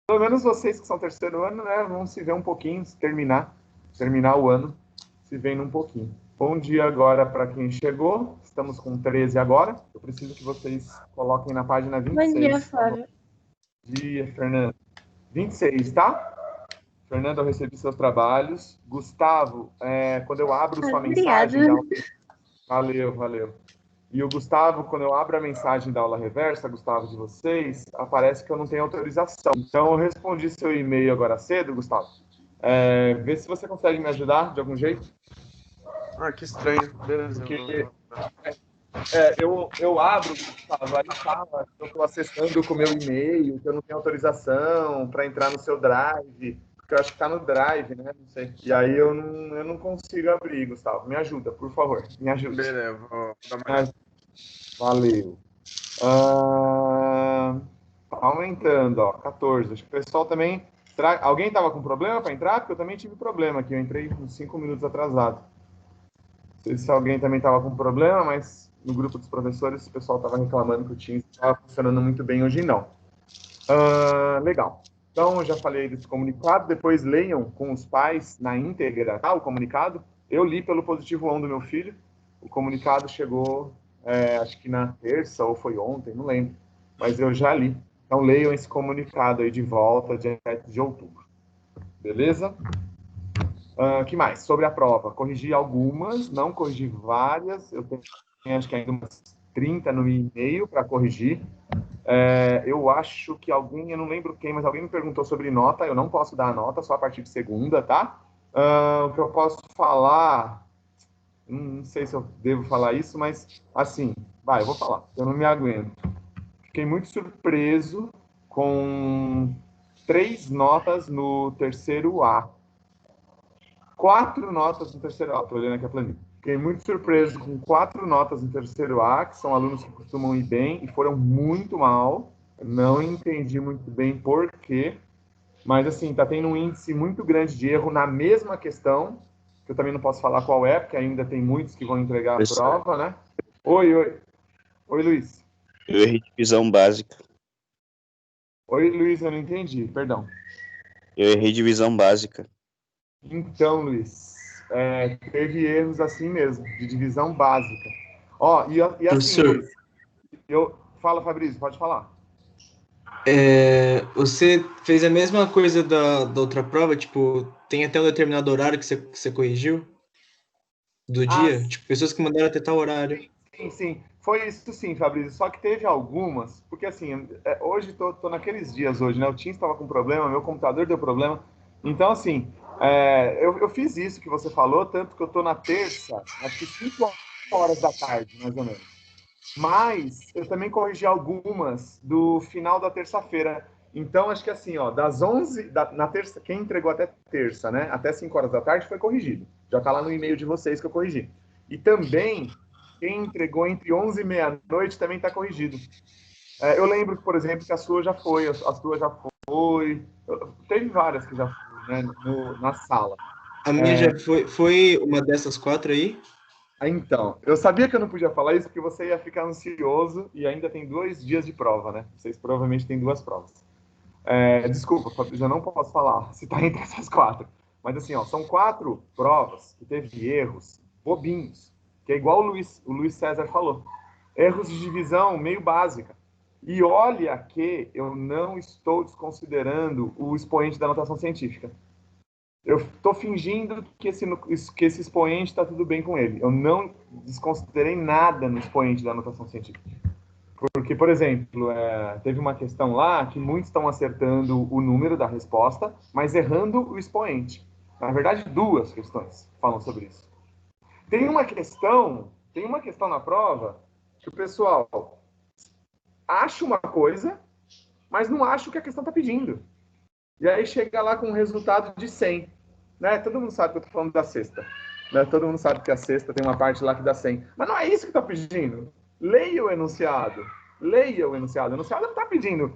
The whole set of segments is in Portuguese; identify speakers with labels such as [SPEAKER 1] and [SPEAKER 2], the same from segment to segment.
[SPEAKER 1] Pelo menos vocês que são terceiro ano, né, vão se ver um pouquinho, se terminar o ano, se vendo um pouquinho. Bom dia agora para quem chegou. Estamos com 13 agora. Eu preciso que vocês coloquem na página
[SPEAKER 2] Bom dia,
[SPEAKER 1] 26.
[SPEAKER 2] Flávio.
[SPEAKER 1] Bom dia, Fernando. 26, tá? Fernando, eu recebi seus trabalhos. Gustavo, quando eu abro sua
[SPEAKER 2] Obrigada.
[SPEAKER 1] mensagem... Valeu. E o Gustavo, quando eu abro a mensagem da aula reversa, Gustavo, de vocês, aparece que eu não tenho autorização. Então, eu respondi seu e-mail agora cedo, Gustavo. Vê se você consegue me ajudar de algum jeito.
[SPEAKER 3] Ah, que estranho. Beleza.
[SPEAKER 1] Porque eu abro, Gustavo, aí fala que eu estou acessando com o meu e-mail, que eu não tenho autorização para entrar no seu Drive, porque eu acho que está no Drive, né? Não sei. E aí eu não consigo abrir, Gustavo. Me ajuda, por favor. Me ajuda.
[SPEAKER 3] Beleza, vou dar uma olhada.
[SPEAKER 1] Valeu. Aumentando, ó, 14. Acho que o pessoal também... Alguém estava com problema para entrar? Porque eu também tive problema aqui. Eu entrei uns 5 minutos atrasado. Não sei se alguém também estava com problema, mas no grupo dos professores o pessoal estava reclamando que o Teams estava funcionando muito bem. Hoje não. Legal. Então, eu já falei desse comunicado. Depois leiam com os pais na íntegra, tá? O comunicado. Eu li pelo positivo on do meu filho. O comunicado chegou, acho que na terça ou foi ontem, não lembro. Mas eu já li. Então, leiam esse comunicado aí de volta, dia 7 de outubro. Beleza? Que mais? Sobre a prova. Corrigi algumas, não corrigi várias. Eu tenho acho que ainda umas 30 no e-mail para corrigir. Eu acho que alguém, eu não lembro quem, mas alguém me perguntou sobre nota. Eu não posso dar a nota, só a partir de segunda, tá? O que eu posso falar... Não sei se eu devo falar isso, mas assim, eu vou falar. Eu não me aguento. Fiquei muito surpreso com 3 notas no terceiro A. 4 notas no terceiro A. Estou olhando aqui a planilha. Fiquei muito surpreso com 4 notas no terceiro A, que são alunos que costumam ir bem e foram muito mal. Não entendi muito bem por quê. Mas, assim, está tendo um índice muito grande de erro na mesma questão, que eu também não posso falar qual é, porque ainda tem muitos que vão entregar a prova, né? Oi, Luiz.
[SPEAKER 4] Eu errei divisão básica.
[SPEAKER 1] Oi, Luiz, eu não entendi, perdão.
[SPEAKER 4] Eu errei divisão básica.
[SPEAKER 1] Então, Luiz, teve erros assim mesmo, de divisão básica. E assim, Luiz, Fala, Fabrício, pode falar.
[SPEAKER 5] Você fez a mesma coisa da outra prova? Tipo, tem até um determinado horário que você corrigiu? Do dia? Tipo, pessoas que mandaram até tal horário.
[SPEAKER 1] Sim. Foi isso sim, Fabrício. Só que teve algumas, porque assim, hoje tô naqueles dias hoje, né? O Teams estava com problema, meu computador deu problema. Então, assim, eu fiz isso que você falou, tanto que eu tô na terça, acho que 5 horas da tarde, mais ou menos. Mas eu também corrigi algumas do final da terça-feira. Então, acho que assim, ó, das 11, na terça, quem entregou até terça, né? Até 5 horas da tarde foi corrigido. Já tá lá no e-mail de vocês que eu corrigi. E também, quem entregou entre 11 e meia-noite também tá corrigido. Eu lembro, por exemplo, que a sua já foi, teve várias que já foi, né, na sala.
[SPEAKER 5] A minha já foi uma dessas 4 aí?
[SPEAKER 1] Então, eu sabia que eu não podia falar isso porque você ia ficar ansioso e ainda tem 2 dias de prova, né? Vocês provavelmente têm 2 provas. Desculpa, Fabrício, eu não posso falar se tá entre essas 4. Mas assim, ó, são 4 provas que teve erros bobinhos, que é igual o Luiz César falou. Erros de divisão meio básica. E olha que eu não estou desconsiderando o expoente da notação científica. Eu estou fingindo que esse expoente está tudo bem com ele. Eu não desconsiderei nada no expoente da notação científica. Porque, por exemplo, teve uma questão lá que muitos estão acertando o número da resposta, mas errando o expoente. Na verdade, 2 questões falam sobre isso. Tem uma questão na prova que o pessoal acha uma coisa, mas não acha o que a questão está pedindo. E aí chega lá com um resultado de 100. Né? Todo mundo sabe que eu estou falando da sexta. Né? Todo mundo sabe que a sexta tem uma parte lá que dá 100. Mas não é isso que está pedindo. Leia o enunciado. O enunciado não está pedindo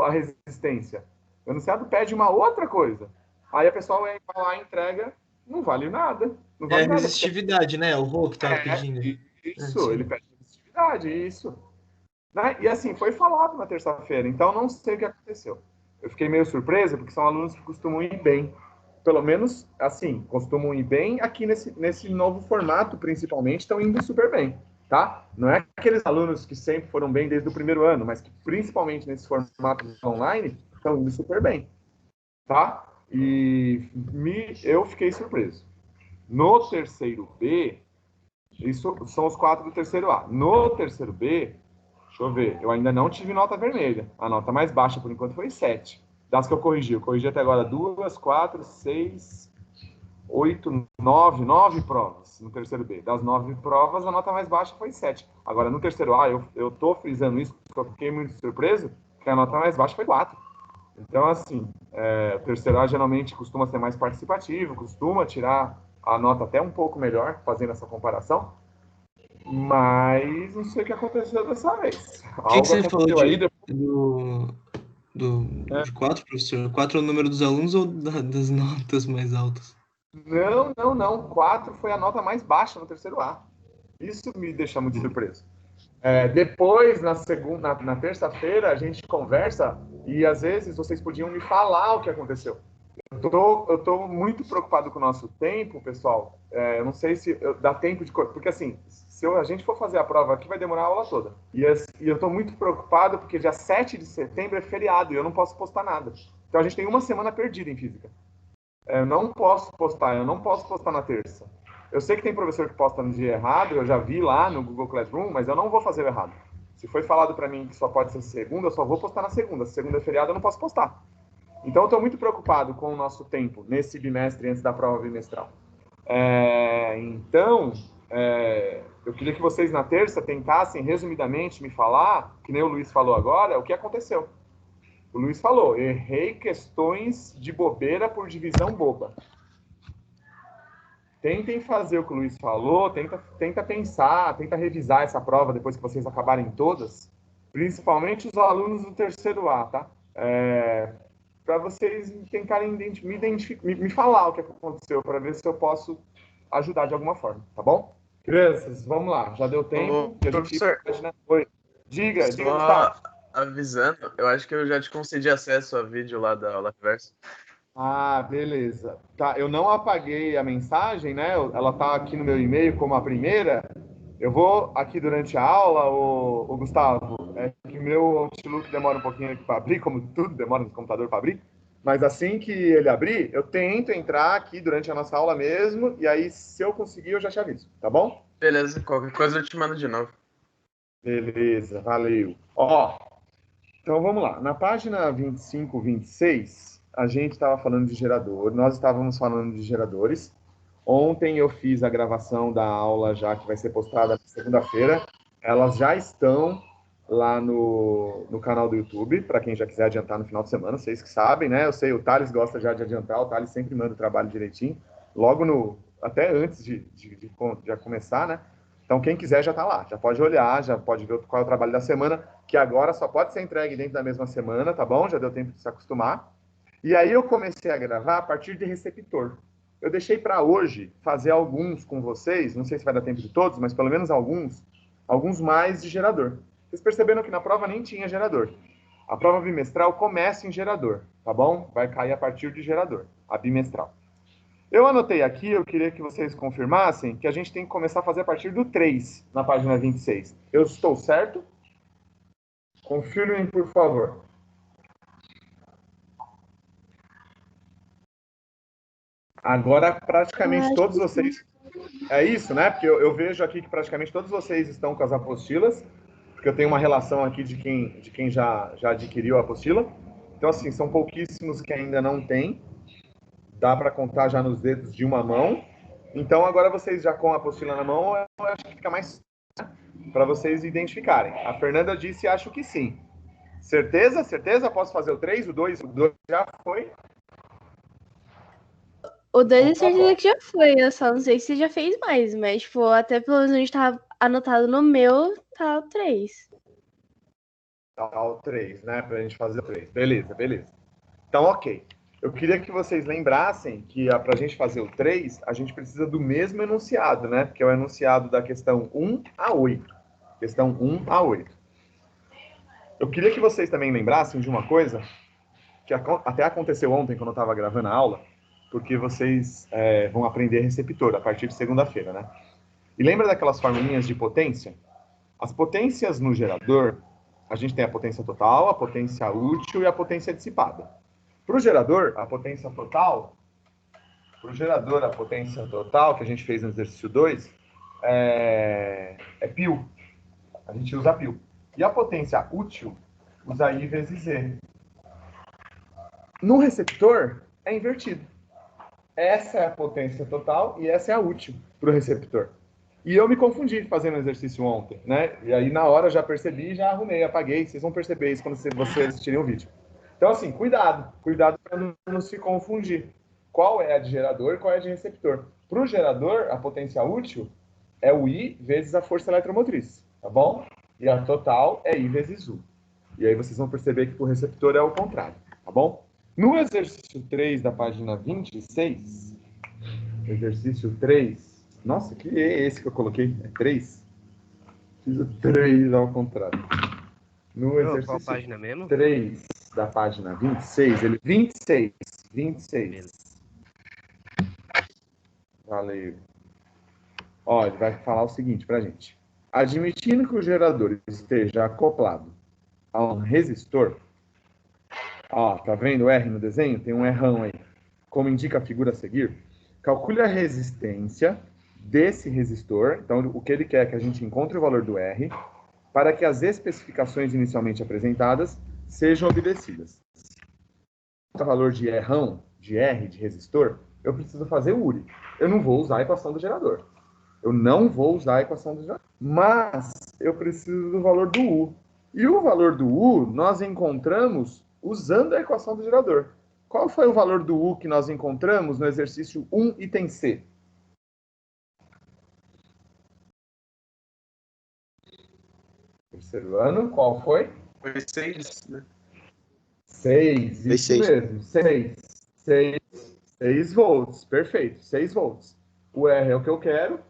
[SPEAKER 1] a resistência. O enunciado pede uma outra coisa. Aí a pessoa vai lá e entrega, não vale nada. Não vale nada,
[SPEAKER 5] resistividade, né? O Rô que estava pedindo.
[SPEAKER 1] Isso, ele pede resistividade, isso. Né? E assim, foi falado na terça-feira, então não sei o que aconteceu. eu fiquei meio surpreso, porque são alunos que costumam ir bem. Pelo menos, assim, costumam ir bem aqui nesse novo formato, principalmente, estão indo super bem, tá? Não é aqueles alunos que sempre foram bem desde o primeiro ano, mas que principalmente nesse formato online, estão indo super bem, tá? E eu fiquei surpreso. No terceiro B, isso são os 4 do terceiro A. No terceiro B, deixa eu ver, eu ainda não tive nota vermelha. A nota mais baixa, por enquanto, foi 7. Das que eu corrigi até agora 2, 4, 6, 8, 9 provas no terceiro B. Das 9 provas, a nota mais baixa foi 7. Agora, no terceiro A, eu tô frisando isso, porque eu fiquei muito surpreso, que a nota mais baixa foi 4. Então, assim, o terceiro A geralmente costuma ser mais participativo, costuma tirar a nota até um pouco melhor, fazendo essa comparação. Mas não sei o que aconteceu dessa vez.
[SPEAKER 5] O que você falou aí de 4, professor? 4 é o número dos alunos ou das notas mais altas?
[SPEAKER 1] Não. 4 foi a nota mais baixa no terceiro A. Isso me deixa muito surpreso. Depois, na terça-feira, a gente conversa e às vezes vocês podiam me falar o que aconteceu. Eu tô muito preocupado com o nosso tempo, pessoal. Eu não sei se dá tempo de... Porque assim, se a gente for fazer a prova aqui, vai demorar a aula toda. E eu tô muito preocupado porque dia 7 de setembro é feriado e eu não posso postar nada. Então a gente tem uma semana perdida em física. Eu não posso postar na terça. Eu sei que tem professor que posta no dia errado, eu já vi lá no Google Classroom, mas eu não vou fazer o errado. Se foi falado para mim que só pode ser segunda, eu só vou postar na segunda. Se segunda é feriado, eu não posso postar. Então, eu estou muito preocupado com o nosso tempo nesse bimestre antes da prova bimestral. Eu queria que vocês na terça tentassem, resumidamente, me falar, que nem o Luiz falou agora, o que aconteceu. O Luiz falou, errei questões de bobeira por divisão boba. Tentem fazer o que o Luiz falou, tenta pensar, tenta revisar essa prova depois que vocês acabarem todas, principalmente os alunos do terceiro A, tá? Para vocês tentarem me falar o que aconteceu, para ver se eu posso ajudar de alguma forma, tá bom? Crianças, vamos lá, já deu tempo.
[SPEAKER 3] Professor,
[SPEAKER 1] Oi. Diga,
[SPEAKER 3] só
[SPEAKER 1] Gustavo.
[SPEAKER 3] avisando, eu acho que eu já te concedi acesso ao vídeo lá da aula reversa.
[SPEAKER 1] Ah, beleza. Tá, eu não apaguei a mensagem, né? Ela tá aqui no meu e-mail como a primeira. Eu vou aqui durante a aula, o Gustavo, que meu Outlook demora um pouquinho aqui para abrir, como tudo demora no computador para abrir. Mas assim que ele abrir, eu tento entrar aqui durante a nossa aula mesmo, e aí, se eu conseguir, eu já te aviso, tá bom?
[SPEAKER 3] Beleza, qualquer coisa eu te mando de novo.
[SPEAKER 1] Beleza, valeu. Então vamos lá. Na página 25, 26, a gente estava falando de gerador, nós estávamos falando de geradores. Ontem eu fiz a gravação da aula já que vai ser postada na segunda-feira. Elas já estão lá no canal do YouTube, para quem já quiser adiantar no final de semana, vocês que sabem, né? Eu sei, o Thales gosta já de adiantar, o Thales sempre manda o trabalho direitinho, até antes de começar, né? Então, quem quiser já está lá, já pode olhar, já pode ver qual é o trabalho da semana, que agora só pode ser entregue dentro da mesma semana, tá bom? Já deu tempo de se acostumar. E aí eu comecei a gravar a partir de receptor. Eu deixei para hoje fazer alguns com vocês, não sei se vai dar tempo de todos, mas pelo menos alguns mais de gerador. Vocês perceberam que na prova nem tinha gerador. A prova bimestral começa em gerador, tá bom? Vai cair a partir de gerador, a bimestral. Eu anotei aqui, eu queria que vocês confirmassem que a gente tem que começar a fazer a partir do 3, na página 26. Eu estou certo? Confirmem, por favor. Agora, praticamente todos vocês... É isso, né? Porque eu vejo aqui que praticamente todos vocês estão com as apostilas, porque eu tenho uma relação aqui de quem já adquiriu a apostila. Então, assim, são pouquíssimos que ainda não têm. Dá para contar já nos dedos de uma mão. Então, agora vocês já com a apostila na mão, eu acho que fica mais para vocês identificarem. A Fernanda disse, acho que sim. Certeza? Certeza? Posso fazer o 3, o 2? O 2 já foi?
[SPEAKER 2] O 2 é certeza que já foi, eu só não sei se você já fez mais, mas, tipo, até pelo menos onde tá anotado no meu, tá o 3.
[SPEAKER 1] Tá o 3, né? Pra gente fazer o 3. Beleza. Então, ok. Eu queria que vocês lembrassem que para a gente fazer o 3, a gente precisa do mesmo enunciado, né? Que é o enunciado da questão 1 a 8. Questão 1 a 8. Eu queria que vocês também lembrassem de uma coisa, que até aconteceu ontem, quando eu estava gravando a aula, porque vocês vão aprender receptor a partir de segunda-feira, né? E lembra daquelas formulinhas de potência? As potências no gerador, a gente tem a potência total, a potência útil e a potência dissipada. Para o gerador, a potência total, que a gente fez no exercício 2, é π. A gente usa π. E a potência útil usa I vezes Z. No receptor, é invertido. Essa é a potência total e essa é a útil para o receptor. E eu me confundi fazendo o exercício ontem, né? E aí, na hora, eu já percebi, já arrumei, apaguei. Vocês vão perceber isso quando vocês assistirem o vídeo. Então, assim, cuidado para não se confundir. Qual é a de gerador e qual é a de receptor? Para o gerador, a potência útil é o I vezes a força eletromotriz, tá bom? E a total é I vezes U. E aí vocês vão perceber que para o receptor é o contrário, tá bom? No exercício 3 da página 26, exercício 3, nossa, que é esse que eu coloquei? É 3? Fiz o 3 ao contrário. No exercício
[SPEAKER 6] qual página mesmo?
[SPEAKER 1] 3 da página 26, 26.
[SPEAKER 6] Beleza.
[SPEAKER 1] Valeu. Ó, ele vai falar o seguinte pra gente. Admitindo que o gerador esteja acoplado a um resistor, ó, tá vendo o R no desenho? Tem um Rão aí. Como indica a figura a seguir, calcule a resistência desse resistor. Então, o que ele quer é que a gente encontre o valor do R para que as especificações inicialmente apresentadas sejam obedecidas. O valor de Rão, de R, de resistor, eu preciso fazer o URI. Eu não vou usar a equação do gerador. Mas eu preciso do valor do U. E o valor do U nós encontramos usando a equação do gerador. Qual foi o valor do U que nós encontramos no exercício 1, item C? Observando, qual foi?
[SPEAKER 3] Foi 6, né?
[SPEAKER 1] 6,
[SPEAKER 4] Foi
[SPEAKER 1] isso
[SPEAKER 4] seis.
[SPEAKER 1] mesmo. 6 volts, perfeito, 6 volts. O R é o que eu quero.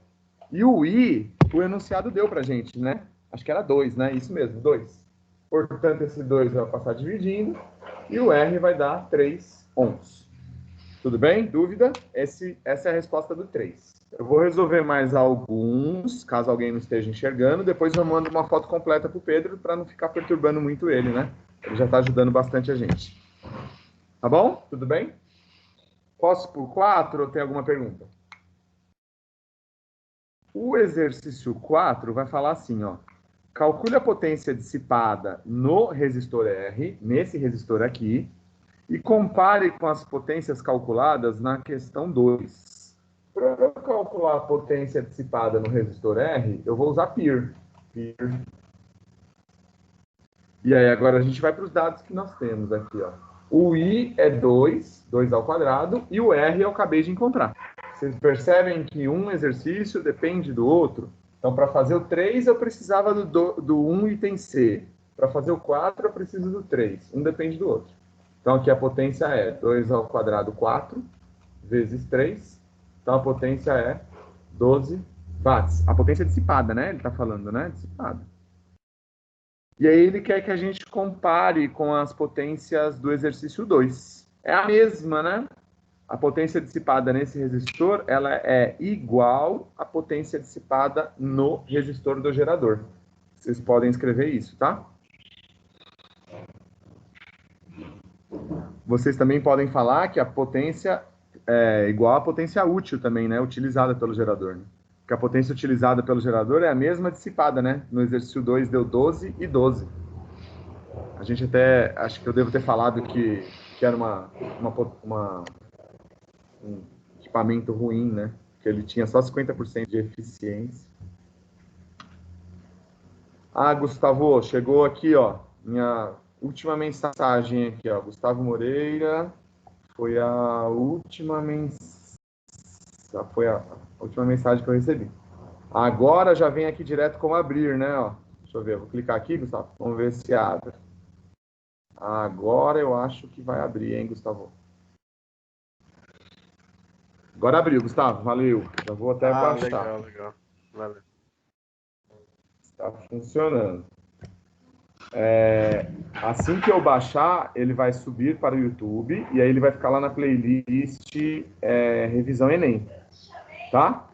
[SPEAKER 1] E o I, o enunciado deu pra gente, né? Acho que era 2, né? Isso mesmo, 2. Portanto, esse 2 vai passar dividindo. E o R vai dar 3 ohms. Tudo bem? Dúvida? Essa é a resposta do 3. Eu vou resolver mais alguns, caso alguém não esteja enxergando. Depois eu mando uma foto completa pro Pedro, para não ficar perturbando muito ele, né? Ele já está ajudando bastante a gente. Tá bom? Tudo bem? Posso por 4 ou tem alguma pergunta? O exercício 4 vai falar assim, ó. Calcule a potência dissipada no resistor R, nesse resistor aqui, e compare com as potências calculadas na questão 2. Para eu calcular a potência dissipada no resistor R, eu vou usar π. E aí agora a gente vai para os dados que nós temos aqui, ó. O I é 2 ao quadrado, e o R eu acabei de encontrar. Vocês percebem que um exercício depende do outro? Então, para fazer o 3, eu precisava do 1 item C. Para fazer o 4, eu preciso do 3. Um depende do outro. Então, aqui a potência é 2 ao quadrado, 4, vezes 3. Então, a potência é 12 watts. A potência dissipada, né? Ele está falando, né? Dissipada. E aí ele quer que a gente compare com as potências do exercício 2. É a mesma, né? A potência dissipada nesse resistor, ela é igual à potência dissipada no resistor do gerador. Vocês podem escrever isso, tá? Vocês também podem falar que a potência é igual à potência útil também, né? Utilizada pelo gerador, né? Porque a potência utilizada pelo gerador é a mesma dissipada, né? No exercício 2 deu 12 e 12. A gente até, acho que eu devo ter falado que era um equipamento ruim, né? Que ele tinha só 50% de eficiência. Ah, Gustavo, chegou aqui, ó, minha última mensagem aqui, ó. Gustavo Moreira, foi a última mensagem que eu recebi. Agora já vem aqui direto como abrir, né, ó. Deixa eu ver, vou clicar aqui, Gustavo. Vamos ver se abre. Agora eu acho que vai abrir, hein, Gustavo? Agora abriu, Gustavo. Valeu. Já vou até baixar.
[SPEAKER 3] Legal. Valeu.
[SPEAKER 1] Está funcionando. Assim que eu baixar, ele vai subir para o YouTube e aí ele vai ficar lá na playlist Revisão Enem, tá?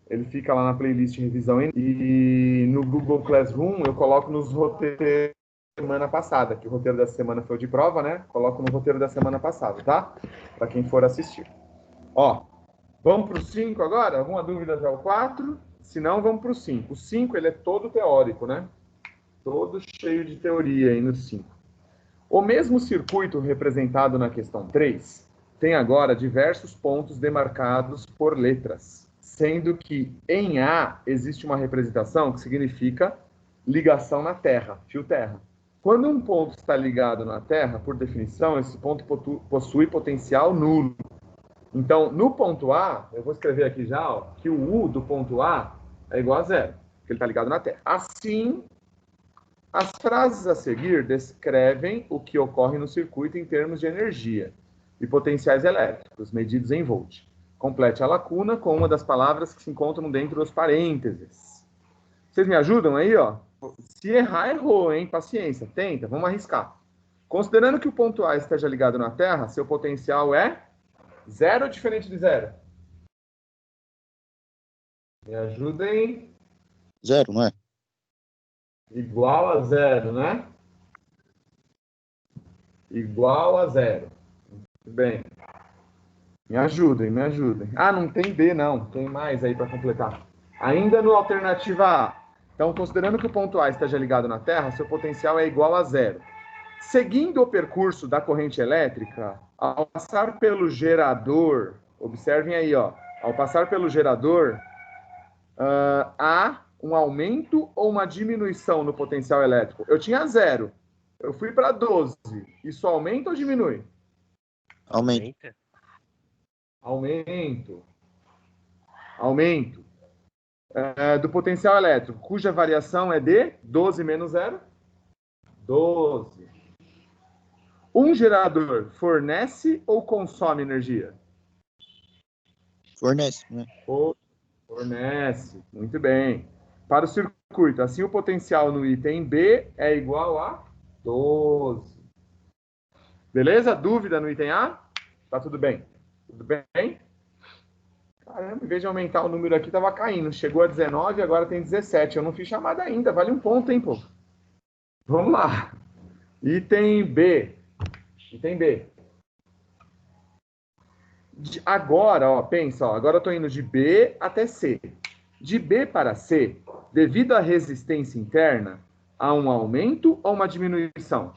[SPEAKER 1] Ele fica lá na playlist Revisão Enem e no Google Classroom eu coloco nos roteiros da semana passada, que o roteiro da semana foi o de prova, né? Coloco no roteiro da semana passada, tá? Para quem for assistir. Ó, vamos para o 5 agora? Alguma dúvida já o 4? Se não, vamos para o 5. O 5, ele é todo teórico, né? Todo cheio de teoria aí no 5. O mesmo circuito representado na questão 3 tem agora diversos pontos demarcados por letras, sendo que em A existe uma representação que significa ligação na Terra, fio-terra. Quando um ponto está ligado na Terra, por definição, esse ponto possui potencial nulo. Então, no ponto A, eu vou escrever aqui já, ó, que o U do ponto A é igual a 0, porque ele está ligado na Terra. Assim, as frases a seguir descrevem o que ocorre no circuito em termos de energia e potenciais elétricos, medidos em volt. Complete a lacuna com uma das palavras que se encontram dentro dos parênteses. Vocês me ajudam aí, ó? Se errar, errou, hein? Paciência, tenta, vamos arriscar. Considerando que o ponto A esteja ligado na Terra, seu potencial é 0 ou diferente de 0? Me ajudem.
[SPEAKER 4] 0, não é?
[SPEAKER 1] Igual a 0, né? Igual a 0. Muito bem. Me ajudem, me ajudem. Ah, não tem B, não. Tem mais aí para completar. Ainda no alternativa A. Então, considerando que o ponto A esteja ligado na Terra, seu potencial é igual a 0. Seguindo o percurso da corrente elétrica, ao passar pelo gerador, observem aí, ó, ao passar pelo gerador, há um aumento ou uma diminuição no potencial elétrico? Eu tinha 0, eu fui para 12. Isso aumenta ou diminui?
[SPEAKER 4] Aumenta.
[SPEAKER 1] Aumento. Do potencial elétrico, cuja variação é de 12 menos 0? 12. Um gerador fornece ou consome energia?
[SPEAKER 4] Fornece, né?
[SPEAKER 1] Fornece. Muito bem. Para o circuito, assim o potencial no item B é igual a 12. Beleza? Dúvida no item A? Tá tudo bem? Tudo bem? Caramba, em vez de aumentar o número aqui, tava caindo. Chegou a 19, agora tem 17. Eu não fiz chamada ainda. Vale um ponto, hein, pô? Vamos lá. Item B. Item B. Agora, ó, pensa, ó, agora eu estou indo de B até C. De B para C, devido à resistência interna, há um aumento ou uma diminuição?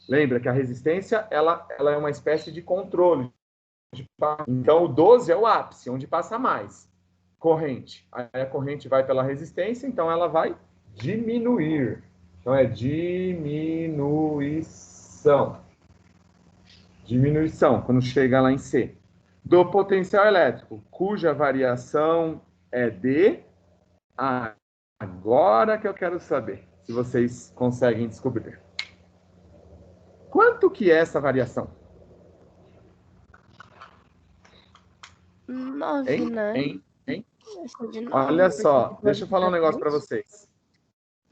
[SPEAKER 1] Lembra que a resistência ela é uma espécie de controle. Então, o 12 é o ápice, onde passa mais. Corrente. Aí a corrente vai pela resistência, então ela vai diminuir. Então, é diminuição. Diminuição, quando chega lá em C. Do potencial elétrico, cuja variação é de... Agora que eu quero saber, se vocês conseguem descobrir. Quanto que é essa variação?
[SPEAKER 2] 9, né?
[SPEAKER 1] Hein?
[SPEAKER 2] Essa de 9,
[SPEAKER 1] Olha só,
[SPEAKER 2] porque
[SPEAKER 1] deixa eu falar um negócio para vocês.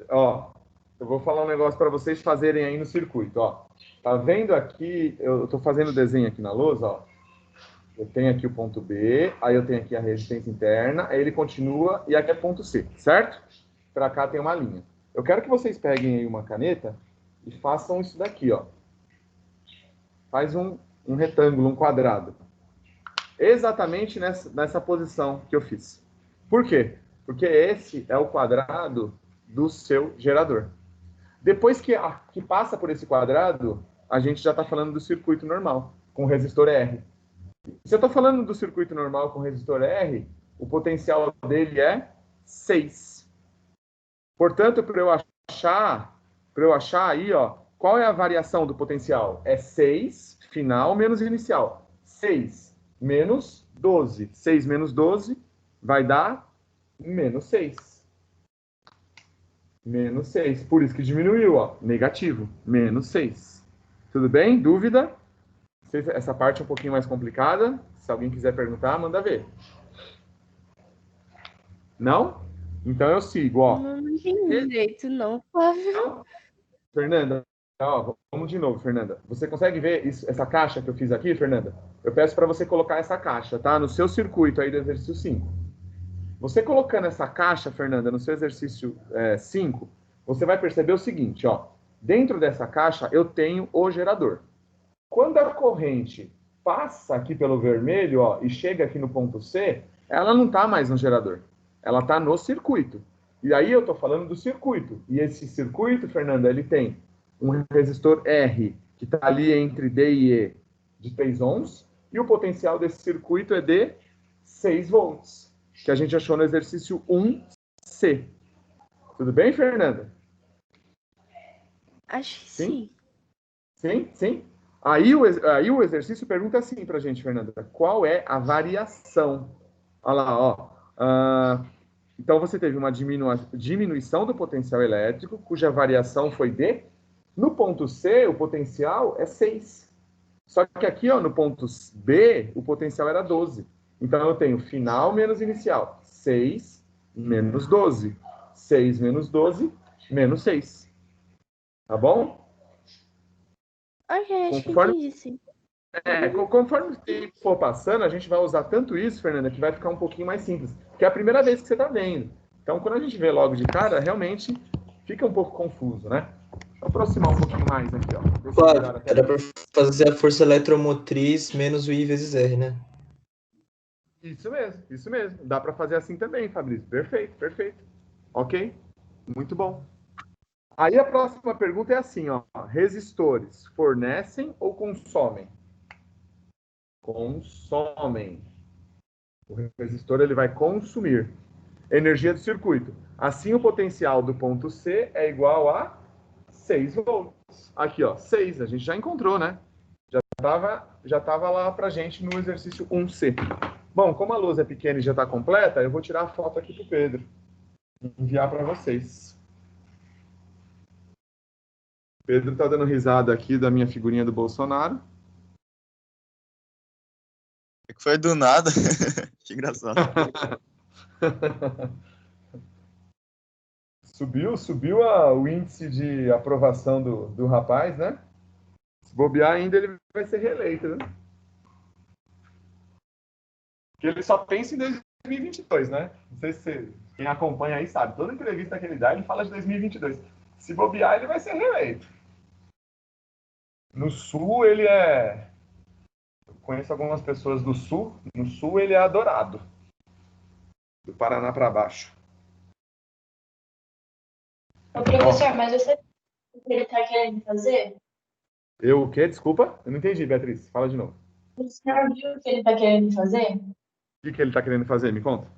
[SPEAKER 1] Ó, eu vou falar um negócio para vocês fazerem aí no circuito, ó. Tá vendo aqui, eu tô fazendo o desenho aqui na lousa, ó. Eu tenho aqui o ponto B, aí eu tenho aqui a resistência interna, aí ele continua e aqui é ponto C, certo? Para cá tem uma linha. Eu quero que vocês peguem aí uma caneta e façam isso daqui, ó. Faz um retângulo, um quadrado. Exatamente nessa posição que eu fiz. Por quê? Porque esse é o quadrado do seu gerador. Depois que passa por esse quadrado, a gente já está falando do circuito normal, com resistor R. Se eu estou falando do circuito normal com resistor R, o potencial dele é 6. Portanto, para eu achar aí, ó, qual é a variação do potencial? É 6 final menos inicial. 6 menos 12. 6 menos 12 vai dar menos 6. Menos 6. Por isso que diminuiu, ó. Negativo. Menos 6. Tudo bem? Dúvida? Essa parte é um pouquinho mais complicada. Se alguém quiser perguntar, manda ver. Não? Então eu sigo, ó.
[SPEAKER 2] Não entendi direito, não, Flávio.
[SPEAKER 1] Fernanda, ó, vamos de novo, Fernanda. Você consegue ver essa caixa que eu fiz aqui, Fernanda? Eu peço para você colocar essa caixa, tá? No seu circuito aí do exercício 5. Você colocando essa caixa, Fernanda, no seu exercício 5, você vai perceber o seguinte, ó. Dentro dessa caixa eu tenho o gerador. Quando a corrente passa aqui pelo vermelho, ó, e chega aqui no ponto C, ela não está mais no gerador. Ela está no circuito. E aí eu estou falando do circuito. E esse circuito, Fernanda, ele tem um resistor R, que está ali entre D e E, de 3 ohms, e o potencial desse circuito é de 6 volts, que a gente achou no exercício 1C. Tudo bem, Fernanda?
[SPEAKER 2] Acho que
[SPEAKER 1] Sim?
[SPEAKER 2] sim.
[SPEAKER 1] Sim? Aí o exercício pergunta assim para a gente, Fernanda, qual é a variação? Olha lá, ó. Então, você teve uma diminuição do potencial elétrico, cuja variação foi D. No ponto C, o potencial é 6. Só que aqui, ó, no ponto B, o potencial era 12. Então, eu tenho final menos inicial. 6 menos 12. 6 menos 12, menos 6. Tá bom?
[SPEAKER 2] Ok, acho que
[SPEAKER 1] Conforme,
[SPEAKER 2] entendi, sim.
[SPEAKER 1] conforme o tempo for passando, a gente vai usar tanto isso, Fernanda, que vai ficar um pouquinho mais simples. Porque é a primeira vez que você está vendo. Então, quando a gente vê logo de cara, realmente fica um pouco confuso, né? Deixa eu aproximar um pouquinho mais aqui, ó. Deixa eu
[SPEAKER 5] Claro,
[SPEAKER 1] virar aqui.
[SPEAKER 5] era para fazer a força eletromotriz menos o I vezes R, né?
[SPEAKER 1] Isso mesmo, isso mesmo. Dá para fazer assim também, Fabrício. Perfeito, perfeito. Ok? Muito bom. Aí a próxima pergunta é assim, ó. Resistores fornecem ou consomem? Consomem. O resistor ele vai consumir energia do circuito. Assim, o potencial do ponto C é igual a 6 volts. Aqui, ó, 6. A gente já encontrou, né? Já tava lá pra gente no exercício 1C. Bom, como a luz é pequena e já está completa, eu vou tirar a foto aqui pro Pedro. Enviar para vocês. Pedro tá dando risada aqui da minha figurinha do Bolsonaro.
[SPEAKER 4] É que foi do nada. Que engraçado.
[SPEAKER 1] Subiu o índice de aprovação do rapaz, né? Se bobear ainda, ele vai ser reeleito, né? Porque ele só pensa em 2022, né? Não sei se quem acompanha aí sabe. Toda entrevista que ele dá, ele fala de 2022. Se bobear, ele vai ser reeleito. No Sul, ele é... Eu conheço algumas pessoas do Sul. No Sul, ele é adorado. Do Paraná para baixo.
[SPEAKER 7] Ô, professor, mas você sabe o que ele está querendo fazer?
[SPEAKER 1] Eu o quê? Desculpa? Eu não entendi, Beatriz. Fala de novo.
[SPEAKER 7] Você já viu o que ele está querendo fazer?
[SPEAKER 1] O que ele está querendo fazer? Me conta.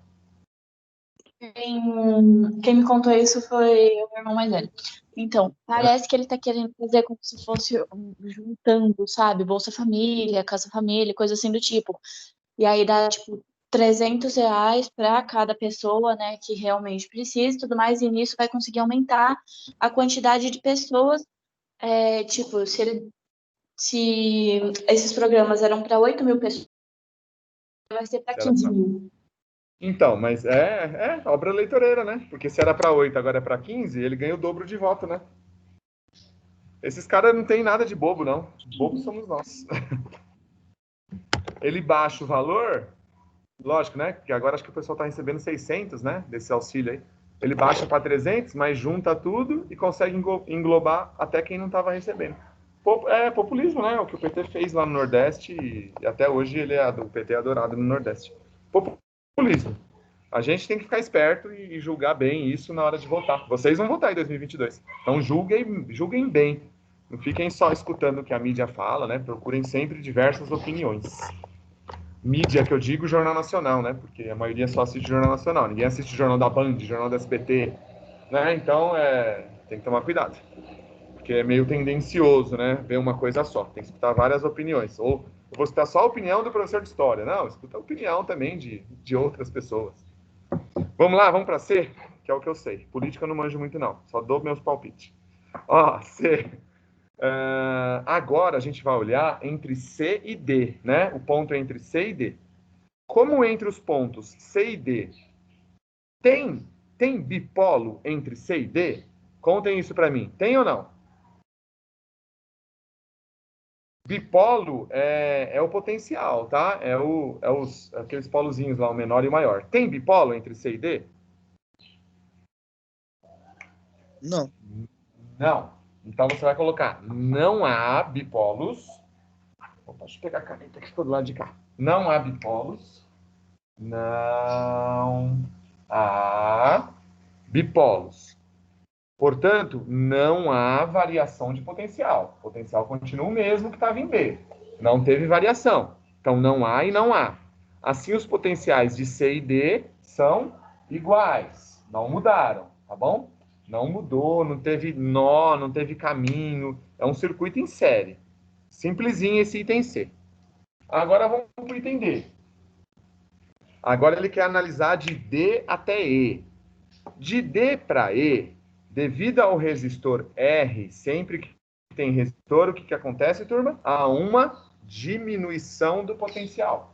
[SPEAKER 7] Quem me contou isso foi o meu irmão mais velho. Então, parece que ele tá querendo fazer como se fosse juntando, sabe? Bolsa Família, Casa Família, coisa assim do tipo. E aí dá, tipo, R$ 300 para cada pessoa, né, que realmente precisa e tudo mais. E nisso vai conseguir aumentar a quantidade de pessoas. Tipo, se esses programas eram para 8 mil pessoas, vai ser para 15 mil.
[SPEAKER 1] Então, mas é obra eleitoreira, né? Porque se era para 8, agora é para 15, ele ganha o dobro de voto, né? Esses caras não tem nada de bobo, não. Bobos somos nós. Ele baixa o valor, lógico, né? Porque agora acho que o pessoal está recebendo 600, né? Desse auxílio aí. Ele baixa para 300, mas junta tudo e consegue englobar até quem não estava recebendo. É populismo, né? O que o PT fez lá no Nordeste e até hoje o PT é adorado no Nordeste. Populismo. A gente tem que ficar esperto e julgar bem isso na hora de votar. Vocês vão votar em 2022. Então julguem bem. Não fiquem só escutando o que a mídia fala, né? Procurem sempre diversas opiniões. Mídia, que eu digo, Jornal Nacional, né? Porque a maioria só assiste Jornal Nacional. Ninguém assiste Jornal da Band, Jornal da SBT, né? Então, tem que tomar cuidado. Porque é meio tendencioso, né? Ver uma coisa só. Tem que escutar várias opiniões. Ou eu vou escutar só a opinião do professor de história. Não, escuta a opinião também de outras pessoas. Vamos lá, vamos para C, que é o que eu sei. Política eu não manjo muito, não. Só dou meus palpites. Ó, C. Agora a gente vai olhar entre C e D, né? O ponto é entre C e D. Como entre os pontos C e D tem bipolo entre C e D? Contem isso para mim. Tem ou não? Bipolo é o potencial, tá? Aqueles polozinhos lá, o menor e o maior. Tem bipolo entre C e D?
[SPEAKER 4] Não.
[SPEAKER 1] Não. Então você vai colocar não há bipolos. Opa, deixa eu pegar a caneta que ficou do lado de cá. Não há bipolos. Não há bipolos. Portanto, não há variação de potencial. O potencial continua o mesmo que estava em B. Não teve variação. Então, não há e não há. Assim, os potenciais de C e D são iguais. Não mudaram, tá bom? Não mudou, não teve nó, não teve caminho. É um circuito em série. Simplesinho esse item C. Agora vamos para o item D. Agora ele quer analisar de D até E. De D para E, devido ao resistor R, sempre que tem resistor, o que acontece, turma? Há uma diminuição do potencial.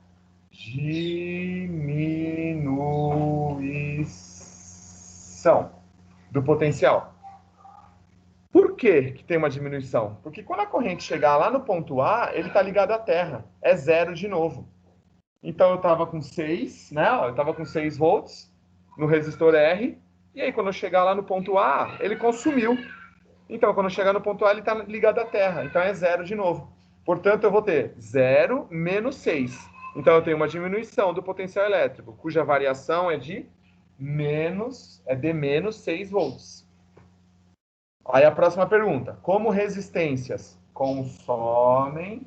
[SPEAKER 1] Diminuição do potencial. Por que tem uma diminuição? Porque quando a corrente chegar lá no ponto A, ele está ligado à terra. É zero de novo. Então eu estava com 6, né? Eu estava com 6 volts no resistor R. E aí, quando eu chegar lá no ponto A, ele consumiu. Então, quando eu chegar no ponto A, ele está ligado à terra. Então, é zero de novo. Portanto, eu vou ter 0 menos 6. Então, eu tenho uma diminuição do potencial elétrico, cuja variação é de menos 6 volts. Aí, a próxima pergunta. Como resistências consomem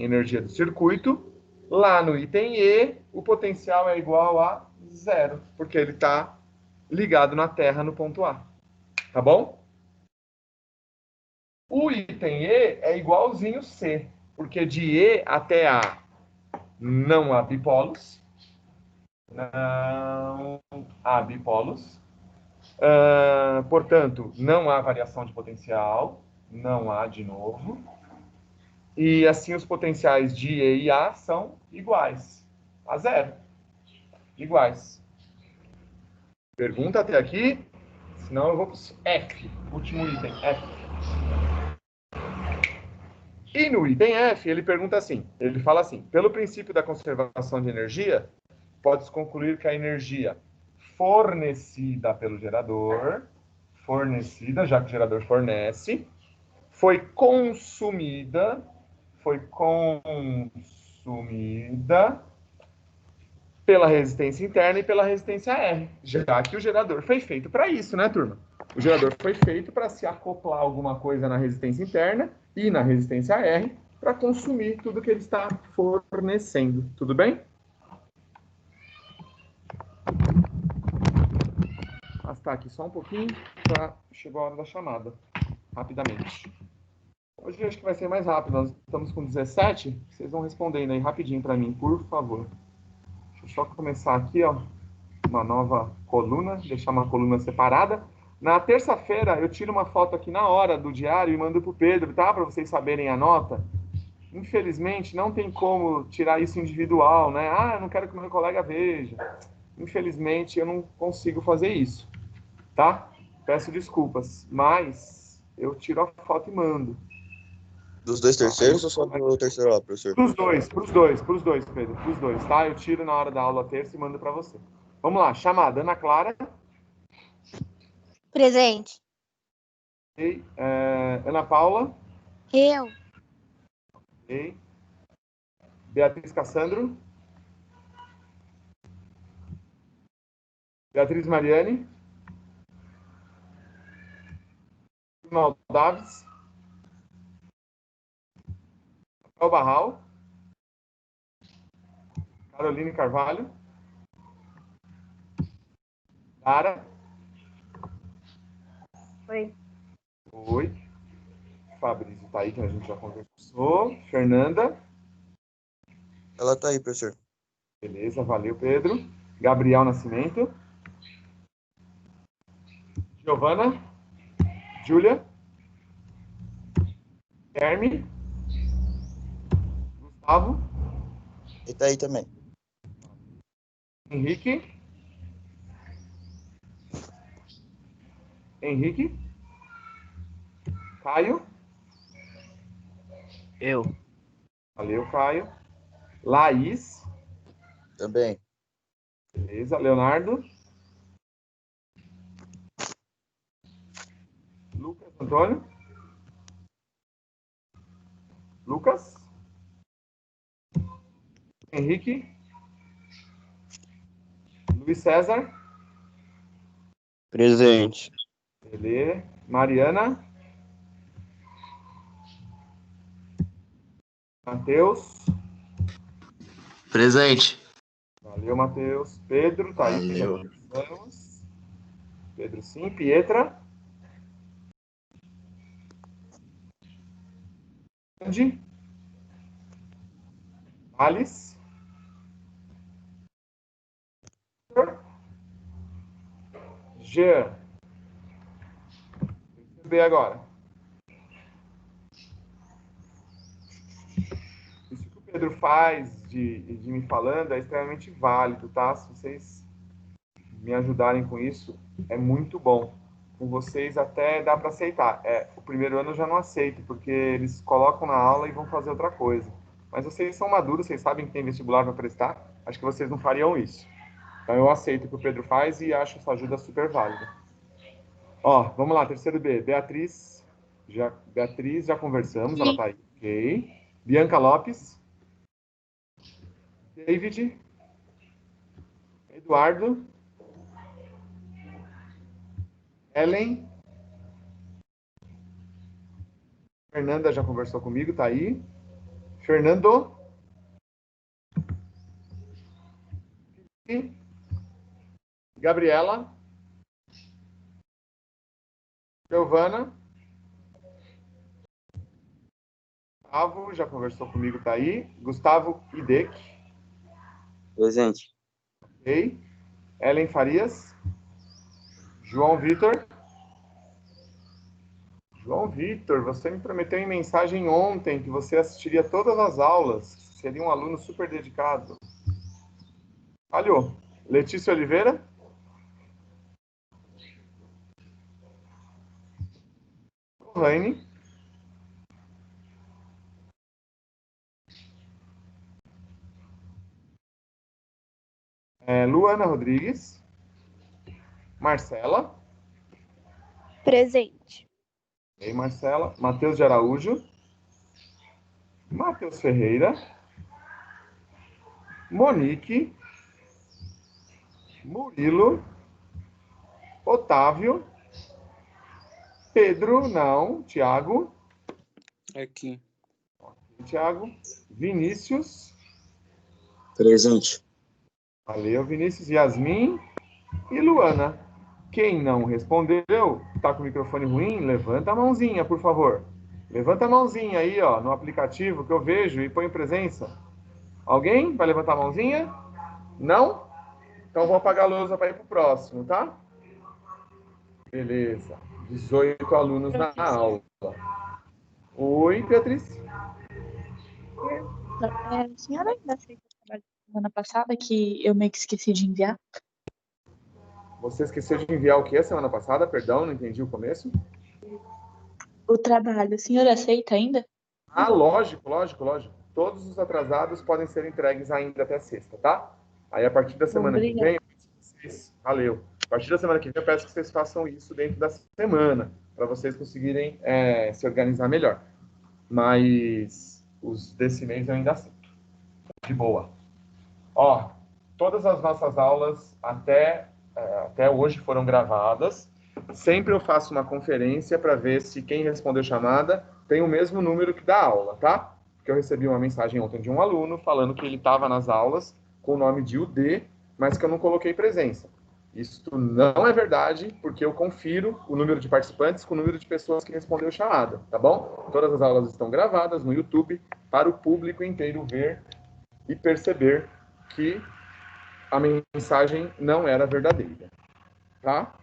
[SPEAKER 1] energia do circuito, lá no item E, o potencial é igual a 0, porque ele está ligado na terra no ponto A. Tá bom? O item E é igualzinho C, porque de E até A não há bipolos. Não há bipolos. Portanto, não há variação de potencial. Não há de novo. E assim os potenciais de E e A são iguais a 0. Iguais. Pergunta até aqui? Senão eu vou para o F. Último item, F. E no item F, ele pergunta assim, ele fala assim, pelo princípio da conservação de energia, pode-se concluir que a energia fornecida pelo gerador, já que o gerador fornece, foi consumida pela resistência interna e pela resistência R, já que o gerador foi feito para isso, né, turma? O gerador foi feito para se acoplar alguma coisa na resistência interna e na resistência R para consumir tudo que ele está fornecendo. Tudo bem? Arrastar aqui só um pouquinho para chegou a hora da chamada, rapidamente. Hoje eu acho que vai ser mais rápido, nós estamos com 17, vocês vão respondendo aí rapidinho para mim, por favor. Deixa eu só começar aqui, ó, uma nova coluna, deixar uma coluna separada. Na terça-feira, eu tiro uma foto aqui na hora do diário e mando para o Pedro, tá? Para vocês saberem a nota. Infelizmente, não tem como tirar isso individual, né? Ah, eu não quero que o meu colega veja. Infelizmente, eu não consigo fazer isso, tá? Peço desculpas, mas eu tiro a foto e mando.
[SPEAKER 4] Dos dois terceiros ou só do terceiro lá, professor?
[SPEAKER 1] Pros dois, Pedro, pros dois, tá? Eu tiro na hora da aula terça e mando para você. Vamos lá, chamada. Ana Clara.
[SPEAKER 8] Presente.
[SPEAKER 1] Okay. Ana Paula.
[SPEAKER 8] Eu.
[SPEAKER 1] Okay. Beatriz Cassandro. Beatriz Mariane. Mal Davis. Rafael Barral. Caroline Carvalho. Lara.
[SPEAKER 2] Oi.
[SPEAKER 1] Oi. Fabrício tá aí, que a gente já conversou. Fernanda.
[SPEAKER 4] Ela tá aí, professor.
[SPEAKER 1] Beleza, valeu, Pedro. Gabriel Nascimento. Giovana. Júlia. Herme. Gustavo.
[SPEAKER 4] Ele tá aí também.
[SPEAKER 1] Henrique. Caio?
[SPEAKER 6] Eu.
[SPEAKER 1] Valeu, Caio. Laís?
[SPEAKER 4] Também.
[SPEAKER 1] Beleza. Leonardo? Lucas Antônio? Lucas? Henrique? Luiz César?
[SPEAKER 8] Presente.
[SPEAKER 1] Beleza. Mariana? Matheus?
[SPEAKER 5] Presente.
[SPEAKER 1] Valeu, Matheus. Pedro, tá aí. Já
[SPEAKER 4] Valeu.
[SPEAKER 1] conversamos. Pedro, sim. Pietra? Andy? Alice? Jean? B agora. Isso que o Pedro faz de me falando é extremamente válido, tá? Se vocês me ajudarem com isso, é muito bom. Com vocês até dá para aceitar. O primeiro ano eu já não aceito, porque eles colocam na aula e vão fazer outra coisa. Mas vocês são maduros, vocês sabem que tem vestibular para prestar. Acho que vocês não fariam isso. Então eu aceito o que o Pedro faz e acho essa ajuda super válida. Ó, vamos lá, terceiro B. Beatriz, já conversamos, ela tá aí. Ok. Bianca Lopes. David. Eduardo. Ellen. Fernanda já conversou comigo, tá aí. Fernando. Gabriela. Giovana. Gustavo já conversou comigo, tá aí. Gustavo Idec.
[SPEAKER 8] Presente.
[SPEAKER 1] Ok. Ellen Farias. João Vitor. João Vitor, você me prometeu em mensagem ontem que você assistiria todas as aulas. Seria um aluno super dedicado. Falhou. Letícia Oliveira. Raine. Luana Rodrigues. Marcela.
[SPEAKER 2] Presente.
[SPEAKER 1] Ei, Marcela. Matheus de Araújo. Matheus Ferreira. Monique. Murilo. Otávio. Pedro, não. Tiago.
[SPEAKER 8] Aqui.
[SPEAKER 1] Tiago. Vinícius.
[SPEAKER 8] Presente.
[SPEAKER 1] Valeu, Vinícius. Yasmin e Luana. Quem não respondeu, tá com o microfone ruim, levanta a mãozinha, por favor. Levanta a mãozinha aí, ó, no aplicativo que eu vejo e põe presença. Alguém vai levantar a mãozinha? Não? Então vou apagar a lousa para ir pro próximo, tá? Beleza. 18 alunos na aula. Oi, Beatriz.
[SPEAKER 7] A senhora ainda fez o trabalho da semana passada que eu meio que esqueci de enviar?
[SPEAKER 1] Você esqueceu de enviar o que a semana passada? Perdão, não entendi o começo.
[SPEAKER 7] O trabalho, a senhora aceita ainda?
[SPEAKER 1] Ah, lógico, lógico, lógico. Todos os atrasados podem ser entregues ainda até sexta, tá? Aí, a partir da semana que vem, valeu. A partir da semana que vem, eu peço que vocês façam isso dentro da semana, para vocês conseguirem se organizar melhor. Mas os desse mês eu ainda aceito. De boa. Ó, todas as nossas aulas até hoje foram gravadas. Sempre eu faço uma conferência para ver se quem respondeu chamada tem o mesmo número que da aula, tá? Porque eu recebi uma mensagem ontem de um aluno falando que ele estava nas aulas com o nome de UD, mas que eu não coloquei presença. Isso não é verdade, porque eu confiro o número de participantes com o número de pessoas que respondeu chamada, tá bom? Todas as aulas estão gravadas no YouTube para o público inteiro ver e perceber que a mensagem não era verdadeira, tá?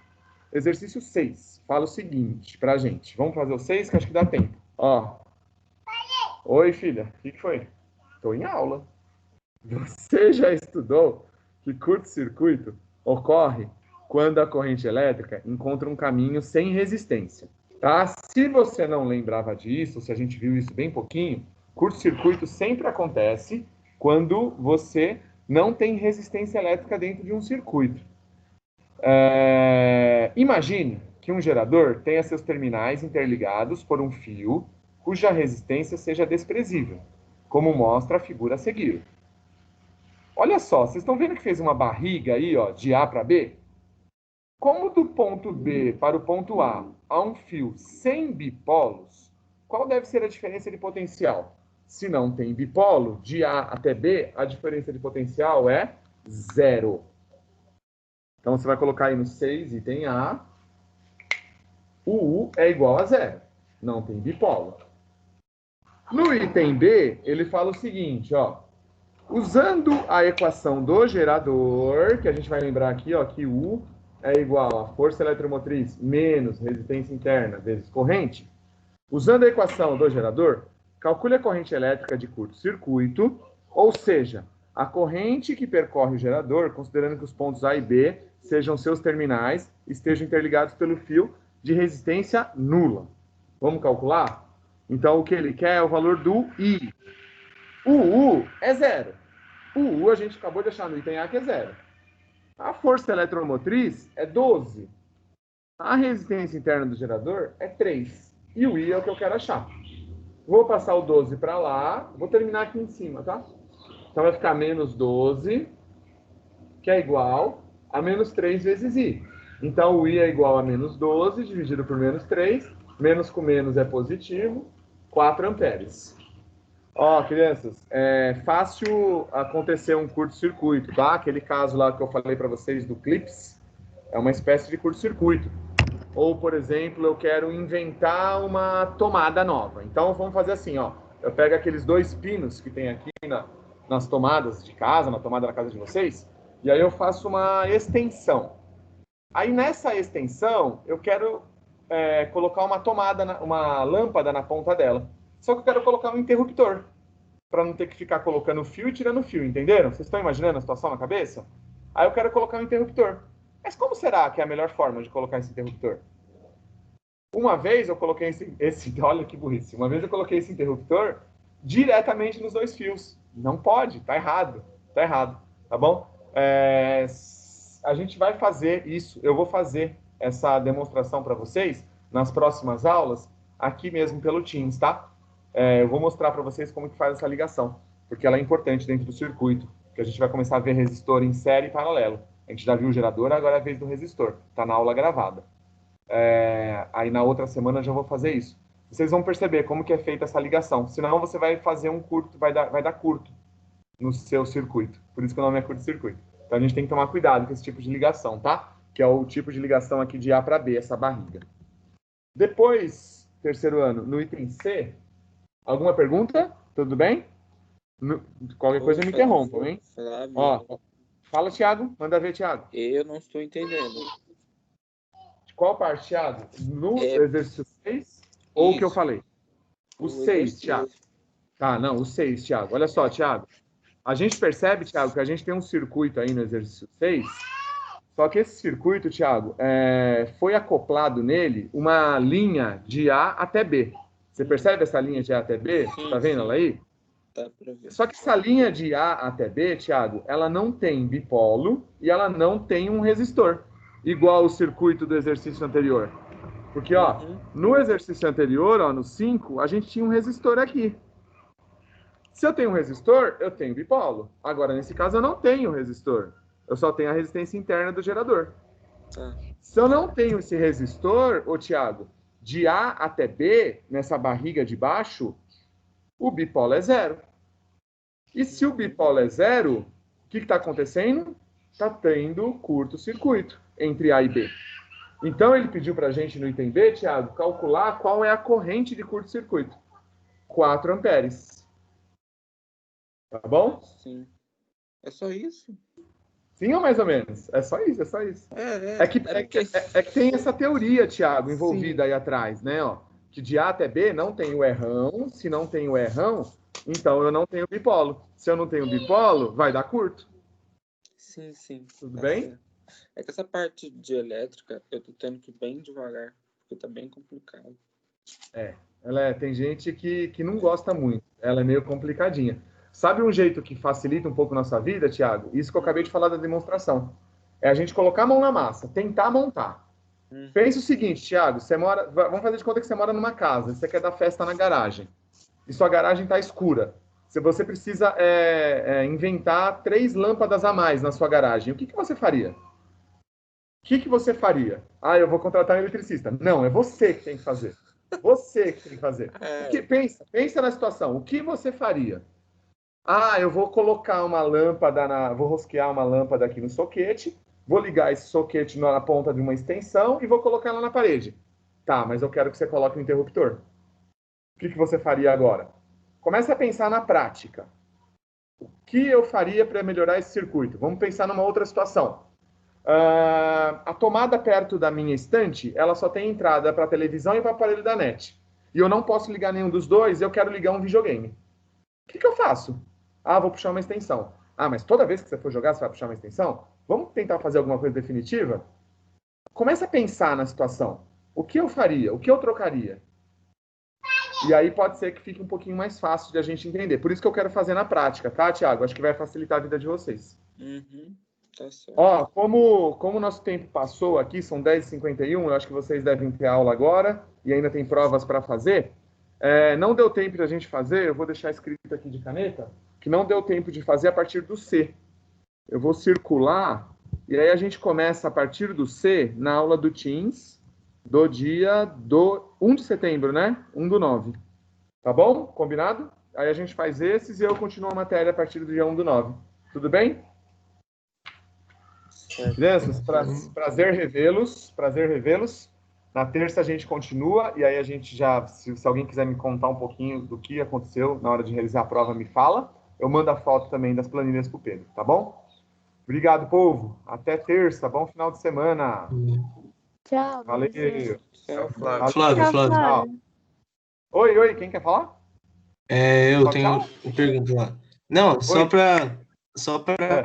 [SPEAKER 1] Exercício 6. Fala o seguinte pra gente. Vamos fazer o 6, que acho que dá tempo. Ó. Oi, filha. O que foi? Tô em aula. Você já estudou que curto-circuito ocorre quando a corrente elétrica encontra um caminho sem resistência, Tá? Se você não lembrava disso, se a gente viu isso bem pouquinho, curto-circuito sempre acontece quando você não tem resistência elétrica dentro de um circuito. Imagine que um gerador tenha seus terminais interligados por um fio cuja resistência seja desprezível, como mostra a figura a seguir. Olha só, vocês estão vendo que fez uma barriga aí, ó, de A para B? Como do ponto B para o ponto A há um fio sem bipolos, qual deve ser a diferença de potencial? Se não tem bipolo, de A até B, a diferença de potencial é 0. Então, você vai colocar aí no 6, item A, o U é igual a 0. Não tem bipolo. No item B, ele fala o seguinte, ó. Usando a equação do gerador, que a gente vai lembrar aqui, ó, que U é igual a força eletromotriz menos resistência interna vezes corrente. Usando a equação do gerador, calcule a corrente elétrica de curto-circuito, ou seja, a corrente que percorre o gerador, considerando que os pontos A e B sejam seus terminais, estejam interligados pelo fio de resistência nula. Vamos calcular? Então, o que ele quer é o valor do I. O U é 0. O U a gente acabou de achar no item A que é 0. A força eletromotriz é 12. A resistência interna do gerador é 3. E o I é o que eu quero achar. Vou passar o 12 para lá. Vou terminar aqui em cima, tá? Então vai ficar menos 12, que é igual a menos 3 vezes I. Então o I é igual a menos 12 dividido por menos 3. Menos com menos é positivo. 4 amperes. Ó, crianças, é fácil acontecer um curto-circuito, tá? Aquele caso lá que eu falei para vocês do Clips é uma espécie de curto-circuito. Ou, por exemplo, eu quero inventar uma tomada nova. Então, vamos fazer assim, ó. Eu pego aqueles 2 pinos que tem aqui nas tomadas de casa, na tomada da casa de vocês, e aí eu faço uma extensão. Aí, nessa extensão, eu quero colocar uma tomada, uma lâmpada na ponta dela. Só que eu quero colocar um interruptor, para não ter que ficar colocando fio e tirando fio, entenderam? Vocês estão imaginando a situação na cabeça? Aí eu quero colocar um interruptor. Mas como será que é a melhor forma de colocar esse interruptor? Uma vez eu coloquei olha que burrice. Uma vez eu coloquei esse interruptor diretamente nos 2 fios. Não pode, tá errado. Tá errado, tá bom? A gente vai fazer isso. Eu vou fazer essa demonstração para vocês nas próximas aulas, aqui mesmo pelo Teams, tá? Eu vou mostrar para vocês como que faz essa ligação, porque ela é importante dentro do circuito, que a gente vai começar a ver resistor em série e paralelo. A gente já viu o gerador, agora é a vez do resistor. Está na aula gravada. Aí na outra semana eu já vou fazer isso. Vocês vão perceber como que é feita essa ligação. Senão você vai fazer um curto, vai dar curto no seu circuito. Por isso que o nome é curto-circuito. Então a gente tem que tomar cuidado com esse tipo de ligação, tá? Que é o tipo de ligação aqui de A para B, essa barriga. Depois, terceiro ano, no item C, alguma pergunta? Tudo bem? Qualquer coisa me interrompam, hein?
[SPEAKER 8] Flávio,
[SPEAKER 1] Ó, fala, Thiago. Manda ver, Thiago.
[SPEAKER 8] eu não estou entendendo.
[SPEAKER 1] De qual parte, Thiago? No exercício 6 ou o que eu falei? O 6, Thiago. Tá, não, o 6, Thiago. Olha só, Thiago. A gente percebe, Thiago, que a gente tem um circuito aí no exercício 6, só que esse circuito, Thiago, foi acoplado nele uma linha de A até B. Você percebe essa linha de A até B?
[SPEAKER 8] Sim,
[SPEAKER 1] tá vendo ela aí?
[SPEAKER 8] Tá pra ver.
[SPEAKER 1] Só que essa linha de A até B, Thiago, ela não tem bipolo e ela não tem um resistor, igual o circuito do exercício anterior. Porque, ó, no exercício anterior, ó, no 5, a gente tinha um resistor aqui. Se eu tenho um resistor, eu tenho bipolo. Agora, nesse caso, eu não tenho resistor. Eu só tenho a resistência interna do gerador.
[SPEAKER 8] Tá.
[SPEAKER 1] Se eu não tenho esse resistor, ô Thiago, de A até B, nessa barriga de baixo, o bipolo é 0. E se o bipolo é 0, o que está acontecendo? Está tendo curto-circuito entre A e B. Então, ele pediu para a gente, no item B, Thiago, calcular qual é a corrente de curto-circuito. 4 amperes. Tá bom?
[SPEAKER 8] Sim. É só isso?
[SPEAKER 1] Sim ou mais ou menos? É só isso, é só isso. É que tem essa teoria, Thiago, envolvida aí atrás, né? Ó, que de A até B não tem o errão. Se não tem o errão, então eu não tenho bipolo. Se eu não tenho bipolo, vai dar curto.
[SPEAKER 8] Sim.
[SPEAKER 1] Tudo bem?
[SPEAKER 8] É que essa parte de elétrica, eu tô tendo que ir bem devagar, porque tá bem complicado.
[SPEAKER 1] Tem gente que não gosta muito. Ela é meio complicadinha. Sabe um jeito que facilita um pouco nossa vida, Thiago? Isso que eu acabei de falar da demonstração. É a gente colocar a mão na massa, tentar montar. Pensa o seguinte, Thiago, vamos fazer de conta que você mora numa casa, você quer dar festa na garagem, e sua garagem está escura. Se você precisa inventar 3 lâmpadas a mais na sua garagem, o que você faria? O que você faria? Ah, eu vou contratar um eletricista. Não, é você que tem que fazer. Você que tem que fazer. Pensa na situação. O que você faria? Ah, eu vou colocar uma lâmpada, vou rosquear uma lâmpada aqui no soquete, vou ligar esse soquete na ponta de uma extensão e vou colocar ela na parede. Tá, mas eu quero que você coloque um interruptor. O que você faria agora? Comece a pensar na prática. O que eu faria para melhorar esse circuito? Vamos pensar numa outra situação. A tomada perto da minha estante, ela só tem entrada para televisão e para aparelho da net. E eu não posso ligar nenhum dos dois, eu quero ligar um videogame. O que eu faço? Ah, vou puxar uma extensão. Ah, mas toda vez que você for jogar, você vai puxar uma extensão? Vamos tentar fazer alguma coisa definitiva? Começa a pensar na situação. O que eu faria? O que eu trocaria? E aí pode ser que fique um pouquinho mais fácil de a gente entender. Por isso que eu quero fazer na prática, tá, Thiago? Acho que vai facilitar a vida de vocês.
[SPEAKER 8] Tá certo.
[SPEAKER 1] Ó, como o nosso tempo passou aqui, são 10h51, eu acho que vocês devem ter aula agora e ainda tem provas para fazer. Não deu tempo de a gente fazer, eu vou deixar escrito aqui de caneta, que não deu tempo de fazer a partir do C. Eu vou circular e aí a gente começa a partir do C na aula do Teams do dia 1 de setembro, né? 1/9. Tá bom? Combinado? Aí a gente faz esses e eu continuo a matéria a partir do dia 1/9. Tudo bem? Crianças, prazer revê-los. Prazer revê-los. Na terça a gente continua e aí a gente já, se alguém quiser me contar um pouquinho do que aconteceu na hora de realizar a prova, me fala. Eu mando a foto também das planilhas pro Pedro, tá bom? Obrigado, povo. Até terça. Bom final de semana.
[SPEAKER 2] Tchau.
[SPEAKER 1] Valeu.
[SPEAKER 3] Tchau, Flávio.
[SPEAKER 5] Flávio.
[SPEAKER 1] Oi, quem quer falar?
[SPEAKER 5] Eu
[SPEAKER 1] Só
[SPEAKER 5] tenho
[SPEAKER 1] tchau?
[SPEAKER 5] uma pergunta lá. Não, só
[SPEAKER 1] Oi.
[SPEAKER 5] pra